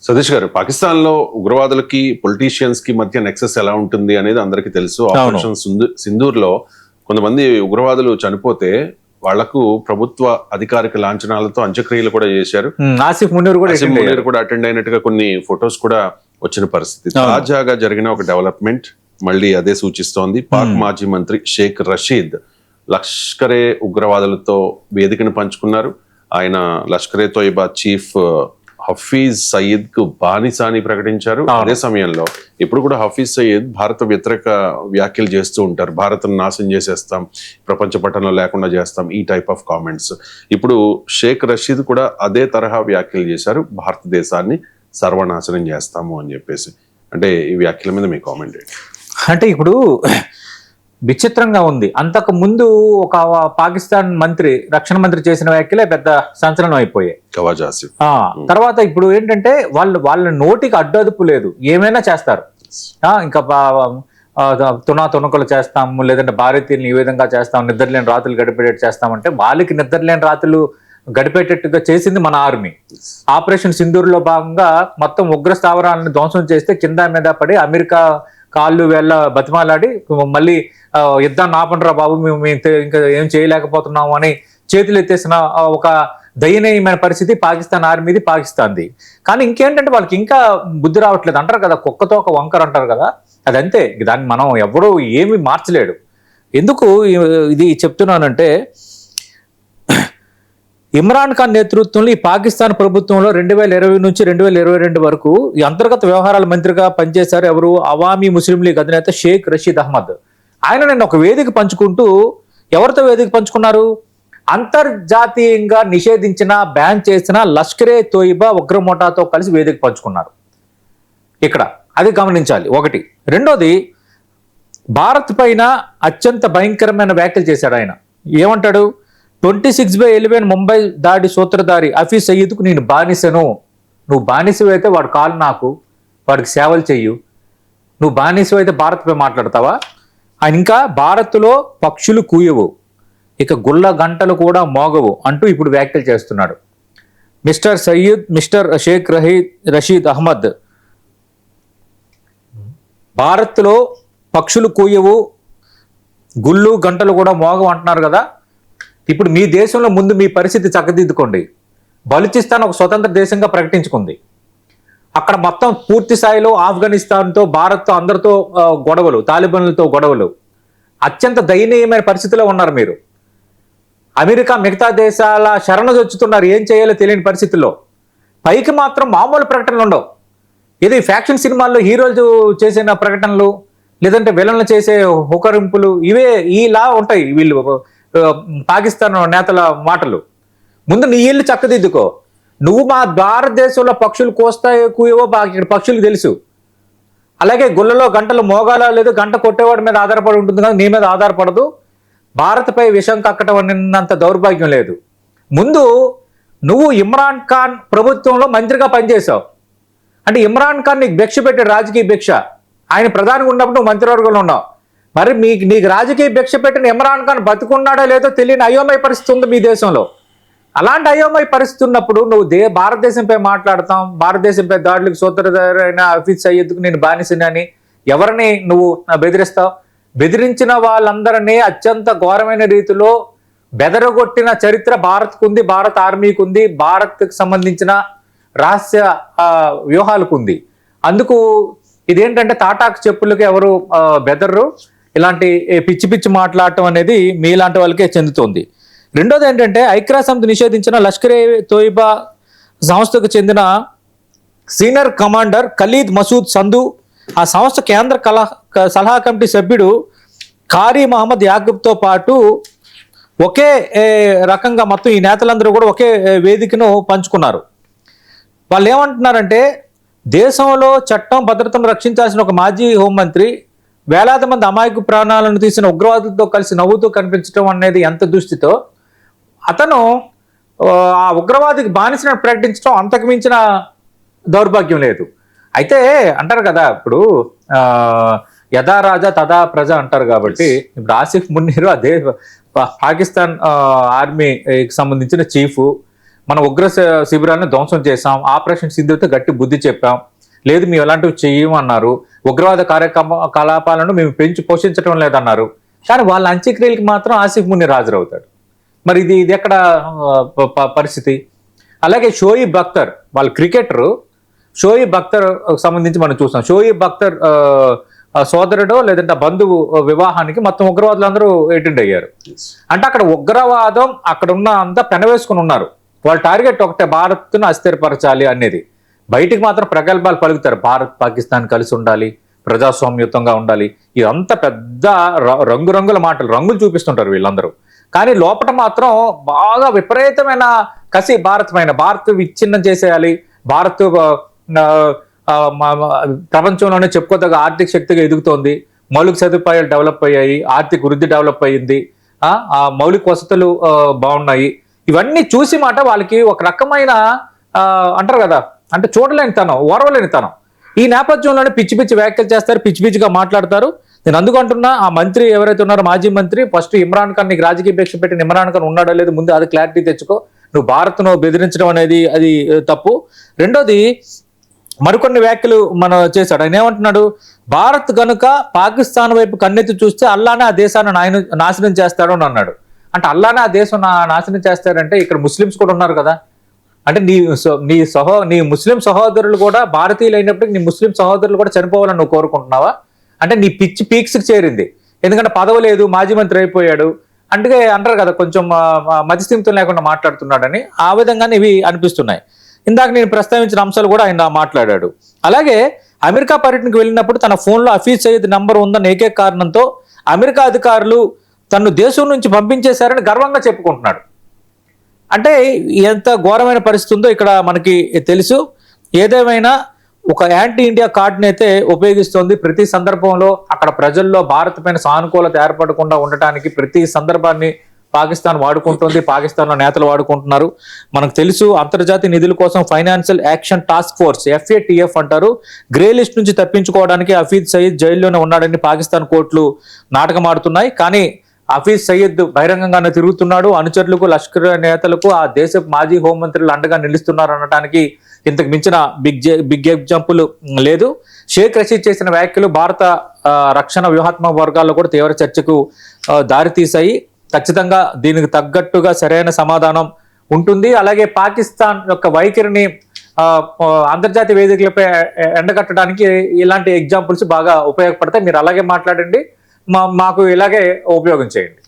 సతీష్ గారు, పాకిస్తాన్ లో ఉగ్రవాదులకి పొలిటీషియన్స్ కి మధ్య నెక్సెస్ ఎలా ఉంటుంది అనేది అందరికీ తెలుసు. ఆపరేషన్ సింధూర్ లో కొంతమంది ఉగ్రవాదులు చనిపోతే వాళ్లకు ప్రభుత్వ అధికారిక లాంఛనాలతో అంత్యక్రియలు కూడా చేశారు. ఆసిఫ్ మునీర్ కూడా అటెండ్ అయినట్టుగా కొన్ని ఫొటోస్ కూడా వచ్చిన పరిస్థితి. తాజాగా జరిగిన ఒక డెవలప్మెంట్ మళ్ళీ అదే సూచిస్తోంది. పాక్ మాజీ మంత్రి షేక్ రషీద్ లష్కరే ఉగ్రవాదులతో వేదికను పంచుకున్నారు. ఆయన లష్కరే తోయిబా చీఫ్ హఫీజ్ సయీద్ కు బానిసాని ప్రకటించారు. అదే సమయంలో ఇప్పుడు కూడా హఫీజ్ సయీద్ భారత వ్యతిరేక వ్యాఖ్యలు చేస్తూ ఉంటారు. భారత్ను నాశనం చేసేస్తాం, ప్రపంచ పట్టణంలో లేకుండా చేస్తాం, ఈ టైప్ ఆఫ్ కామెంట్స్. ఇప్పుడు షేక్ రషీద్ కూడా అదే తరహా వ్యాఖ్యలు చేశారు, భారతదేశాన్ని సర్వనాశనం చేస్తాము అని చెప్పేసి. అంటే ఈ వ్యాఖ్యల మీద మీ కామెంట్ ఏంటి? అంటే ఇప్పుడు విచిత్రంగా ఉంది. అంతకు ముందు ఒక పాకిస్తాన్ మంత్రి, రక్షణ మంత్రి చేసిన వ్యాఖ్యలే పెద్ద సంచలనం అయిపోయాయి. తర్వాత ఇప్పుడు ఏంటంటే వాళ్ళ నోటికి అడ్డదుపు లేదు, ఏమైనా చేస్తారు. ఇంకా తునకలు చేస్తాము, లేదంటే భారతీయులను ఈ విధంగా చేస్తాం, నిద్రలేని రాత్రులు గడిపేటట్టు చేస్తామంటే వాళ్ళకి నిద్రలేని రాత్రులు గడిపేటట్టుగా చేసింది మన ఆర్మీ. ఆపరేషన్ సింధూర్లో భాగంగా మొత్తం ఉగ్ర స్థావరాలను ధ్వంసం చేస్తే కింద మీద పడి అమెరికా కాళ్ళు వేళ్ళ బతిమాలాడి మళ్ళీ యుద్ధాన్ని ఆపండిరా బాబు, మేము ఇంకా ఏం చేయలేకపోతున్నాము అని చేతులు ఎత్తేసిన ఒక దయనీయమైన పరిస్థితి పాకిస్తాన్ ఆర్మీది, పాకిస్తాన్ది. కానీ ఇంకేంటంటే వాళ్ళకి ఇంకా బుద్ధి రావట్లేదు. అంటారు కదా, కుక్కతో ఒక వంకర అంటారు కదా, అదంతే. దాన్ని మనం ఎవడూ ఏమీ మార్చలేడు. ఎందుకు ఇది చెప్తున్నానంటే, ఇమ్రాన్ ఖాన్ నేతృత్వంలో ఈ పాకిస్తాన్ ప్రభుత్వంలో 2020 నుంచి 2022 వరకు ఈ అంతర్గత వ్యవహారాల మంత్రిగా పనిచేశారు ఎవరు? అవామీ ముస్లిం లీగ్ అధినేత షేక్ రషీద్ అహ్మద్. ఆయన నేను ఒక వేదిక పంచుకుంటూ, ఎవరితో వేదిక పంచుకున్నారు? అంతర్జాతీయంగా నిషేధించిన, బ్యాన్ చేసిన లష్కరే తోయిబా ఉగ్రమోఠాతో కలిసి వేదిక పంచుకున్నారు. ఇక్కడ అది గమనించాలి. ఒకటి. రెండోది, భారత్ పైన అత్యంత భయంకరమైన వ్యాఖ్యలు చేశాడు ఆయన. ఏమంటాడు? 26/11 ముంబై దాడి సూత్రధారి హఫీజ్ సయీద్కు నేను బానిసను. నువ్వు బానిసవి అయితే వాడు కాలు నాకు, వాడికి సేవలు చెయ్యు. నువ్వు బానిసవి అయితే భారత్పై మాట్లాడతావా? ఆయన ఇంకా భారత్లో పక్షులు కూయవు, ఇక గుళ్ళ గంటలు కూడా మోగవు అంటూ ఇప్పుడు వ్యాఖ్యలు చేస్తున్నాడు. మిస్టర్ షేక్ రషీద్ అహ్మద్, భారత్లో పక్షులు కూయవు, గుళ్ళు గంటలు కూడా మోగవు అంటున్నారు కదా. ఇప్పుడు మీ దేశంలో ముందు మీ పరిస్థితి చక్కదిద్దుకోండి. బలూచిస్తాన్ ఒక స్వతంత్ర దేశంగా ప్రకటించుకుంది. అక్కడ మొత్తం పూర్తి స్థాయిలో ఆఫ్ఘనిస్తాన్తో, భారత్తో అందరితో గొడవలు, తాలిబాన్లతో గొడవలు. అత్యంత దయనీయమైన పరిస్థితిలో ఉన్నారు మీరు. అమెరికా, మిగతా దేశాల శరణు వచ్చుతున్నారు, ఏం చేయాలో తెలియని పరిస్థితుల్లో. పైకి మాత్రం మామూలు ప్రకటనలు ఉండవు. ఇది ఫ్యాక్షన్ సినిమాల్లో హీరోలు చేసిన ప్రకటనలు, లేదంటే విలన్లు చేసే హుకరింపులు, ఇవే ఇలా ఉంటాయి వీళ్ళు పాకిస్తాన్ నేతల మాటలు. ముందు నీ ఇల్లు చక్కదిద్దుకో. నువ్వు మా భారతదేశంలో పక్షులు కోస్తాయో కూయవో ఇక్కడ పక్షులకు తెలుసు. అలాగే గుళ్ళలో గంటలు మోగాలా లేదు, గంట కొట్టేవాడి మీద ఆధారపడి ఉంటుంది కానీ నీ మీద ఆధారపడదు. భారత్పై విషం కక్కటం అన్నంత దౌర్భాగ్యం లేదు. ముందు నువ్వు ఇమ్రాన్ ఖాన్ ప్రభుత్వంలో మంత్రిగా పనిచేశావు. అంటే ఇమ్రాన్ ఖాన్ నీకు భిక్ష పెట్టాడు, రాజకీయ భిక్ష. ఆయన ప్రధానిగా ఉన్నప్పుడు నువ్వు మంత్రివర్గంలో ఉన్నావు. మరి నీకు రాజకీయ భిక్ష పెట్టిన ఇమ్రాన్ ఖాన్ బతుకున్నాడో లేదో తెలియని అయోమయ పరిస్థితి ఉంది మీ దేశంలో. అలాంటి అయోమయ పరిస్థితి ఉన్నప్పుడు నువ్వు భారతదేశంపై మాట్లాడతాం, భారతదేశంపై దాడులకు సూత్రధారైన హఫీజ్ సయీద్కు నేను బానిసని ఎవరిని నువ్వు బెదిరిస్తావు? బెదిరించిన వాళ్ళందరినీ అత్యంత ఘోరమైన రీతిలో బెదరగొట్టిన చరిత్ర భారత్కు ఉంది, భారత ఆర్మీకి ఉంది, భారత్కి సంబంధించిన రహస్య వ్యూహాలకు ఉంది. అందుకు ఇదేంటంటే తాటాకు చెప్పులకి ఎవరు బెదర్రు. ఇలాంటి పిచ్చి పిచ్చి మాట్లాడటం అనేది మీలాంటి వాళ్ళకే చెందుతుంది. రెండోది ఏంటంటే, ఐక్యరాజ్యసమితి నిషేధించిన లష్కరే తోయిబా సంస్థకు చెందిన సీనియర్ కమాండర్ ఖలీద్ మసూద్ సంధు, ఆ సంస్థ కేంద్ర సలహా కమిటీ సభ్యుడు ఖారీ మహమ్మద్ యాకూబ్తో పాటు ఒకే రకంగా మొత్తం ఈ నేతలందరూ కూడా ఒకే వేదికను పంచుకున్నారు. వాళ్ళు ఏమంటున్నారంటే, దేశంలో చట్టం భద్రతను రక్షించాల్సిన ఒక మాజీ హోంమంత్రి వేలాది మంది అమాయకు ప్రాణాలను తీసిన ఉగ్రవాదులతో కలిసి నవ్వుతూ కనిపించడం అనేది ఎంత దుస్థితో, అతను ఆ ఉగ్రవాదికి బానిసను ప్రకటించడం అంతకు మించిన దౌర్భాగ్యం లేదు. అయితే అంటారు కదా, ఇప్పుడు యథా రాజా తథా ప్రజ అంటారు కాబట్టి, ఇప్పుడు ఆసిఫ్ మునీర్ అదే పాకిస్తాన్ ఆర్మీకి సంబంధించిన చీఫ్, మన ఉగ్ర శిబిరాలను ధ్వంసం చేశాం, ఆపరేషన్ సింధుతో గట్టి బుద్ధి చెప్పాం, లేదు మేము ఎలాంటివి చెయ్యమన్నారు, ఉగ్రవాద కార్యకలాపాలను మేము పెంచి పోషించడం లేదన్నారు. కానీ వాళ్ళ అంత్యక్రియలకు మాత్రం ఆసిఫ్ మునీర్ హాజరవుతాడు. మరి ఇది ఎక్కడ పరిస్థితి? అలాగే షోయిబ్ అఖ్తర్, వాళ్ళ క్రికెటరు షోయిబ్ అఖ్తర్ సంబంధించి మనం చూస్తాం. షోయిబ్ అఖ్తర్ సోదరుడో లేదంటే బంధువు వివాహానికి మొత్తం ఉగ్రవాదులందరూ అటెండ్ అయ్యారు. అంటే అక్కడ ఉగ్రవాదం అక్కడ ఉన్న అంతా పెనవేసుకుని ఉన్నారు. వాళ్ళ టార్గెట్ ఒకటే, భారత్ను అస్థిరపరచాలి అనేది. బయటికి మాత్రం ప్రగల్భాలు పలుకుతారు, భారత్ పాకిస్తాన్ కలిసి ఉండాలి, ప్రజాస్వామ్యుతంగా ఉండాలి, ఇదంతా పెద్ద రంగురంగుల మాటలు, రంగులు చూపిస్తుంటారు వీళ్ళందరూ. కానీ లోపల మాత్రం బాగా విపరీతమైన కసి భారత్ విచ్ఛిన్నం చేసేయాలి, భారత్ ప్రపంచంలోనే చెప్పుకోదగ్గ ఆర్థిక శక్తిగా ఎదుగుతోంది, మౌలిక సదుపాయాలు డెవలప్ అయ్యాయి, ఆర్థిక వృద్ధి డెవలప్ అయ్యింది, మౌలిక వసతులు బాగున్నాయి. ఇవన్నీ చూసి మాట వాళ్ళకి ఒక రకమైన అంటారు కదా, అంటే చూడలేని తనం, ఓర్వలేని తనం. ఈ నేపథ్యంలోనే పిచ్చి పిచ్చి వ్యాఖ్యలు చేస్తారు, పిచ్చి పిచ్చిగా మాట్లాడతారు. నేను అందుకు అంటున్నా, ఆ మంత్రి ఎవరైతే ఉన్నారో మాజీ మంత్రి, ఫస్ట్ ఇమ్రాన్ ఖాన్, నీకు రాజకీయ భిక్ష పెట్టిన ఇమ్రాన్ ఖాన్ ఉన్నాడో లేదు ముందు అది క్లారిటీ తెచ్చుకో. నువ్వు భారత్ను బెదిరించడం అనేది అది తప్పు. రెండోది, మరికొన్ని వ్యాఖ్యలు మనం చేశాడు. ఆయన ఏమంటున్నాడు, భారత్ కనుక పాకిస్తాన్ వైపు కన్నెత్తి చూస్తే అల్లానే ఆ దేశాన్ని నాశనం చేస్తాడు అని అన్నాడు. అంటే అల్లానే ఆ దేశం నాశనం చేస్తాడంటే ఇక్కడ ముస్లిమ్స్ కూడా ఉన్నారు కదా. అంటే నీ ముస్లిం సహోదరులు కూడా భారతీయులు అయినప్పటికీ నీ ముస్లిం సహోదరులు కూడా చనిపోవాలని నువ్వు కోరుకుంటున్నావా? అంటే నీ పిచ్చి పీక్స్కి చేరింది. ఎందుకంటే పదవి లేదు, మాజీ మంత్రి అయిపోయాడు, అంటే అంటారు కదా కొంచెం మతిస్థిమితం లేకుండా మాట్లాడుతున్నాడని. ఆ విధంగానే ఇవి అనిపిస్తున్నాయి. ఇందాక నేను ప్రస్తావించిన అంశాలు కూడా ఆయన మాట్లాడాడు. అలాగే అమెరికా పర్యటనకు వెళ్ళినప్పుడు తన ఫోన్లో హఫీజ్ సయీద్ నంబర్ ఉందన్న ఏకైక కారణంతో అమెరికా అధికారులు తను దేశం నుంచి పంపించేశారని గర్వంగా చెప్పుకుంటున్నాడు. అంటే ఎంత ఘోరమైన పరిస్థితి ఉందో ఇక్కడ మనకి తెలుసు. ఏదేమైనా ఒక యాంటీ ఇండియా కార్డుని అయితే ఉపయోగిస్తోంది ప్రతి సందర్భంలో. అక్కడ ప్రజల్లో భారత్ పైన సానుకూలత ఏర్పడకుండా ఉండటానికి ప్రతి సందర్భాన్ని పాకిస్తాన్ వాడుకుంటుంది, పాకిస్తాన్లో నేతలు వాడుకుంటున్నారు. మనకు తెలుసు, అంతర్జాతీయ నిధుల కోసం financial action task force FATF అంటారు, గ్రే లిస్ట్ నుంచి తప్పించుకోవడానికి హఫీజ్ సయీద్ జైల్లోనే ఉన్నాడని పాకిస్తాన్ కోర్టులు నాటకం ఆడుతున్నాయి. కానీ హఫీజ్ సయీద్ బహిరంగంగానే తిరుగుతున్నాడు, అనుచరులకు, లష్కర్ నేతలకు ఆ దేశ మాజీ హోంమంత్రులు అండగా నిలుస్తున్నారు అనడానికి ఇంతకు మించిన బిగ్ ఎగ్జాంపుల్ లేదు. షేక్ రషీద్ చేసిన వ్యాఖ్యలు భారత రక్షణ వ్యూహాత్మక వర్గాల్లో కూడా తీవ్ర చర్చకు దారితీశాయి. ఖచ్చితంగా దీనికి తగ్గట్టుగా సరైన సమాధానం ఉంటుంది. అలాగే పాకిస్తాన్ యొక్క వైఖరిని అంతర్జాతీయ వేదికలపై ఎండగట్టడానికి ఇలాంటి ఎగ్జాంపుల్స్ బాగా ఉపయోగపడతాయి. మీరు అలాగే మాట్లాడండి, మాకు ఇలాగే ఉపయోగం చేయండి.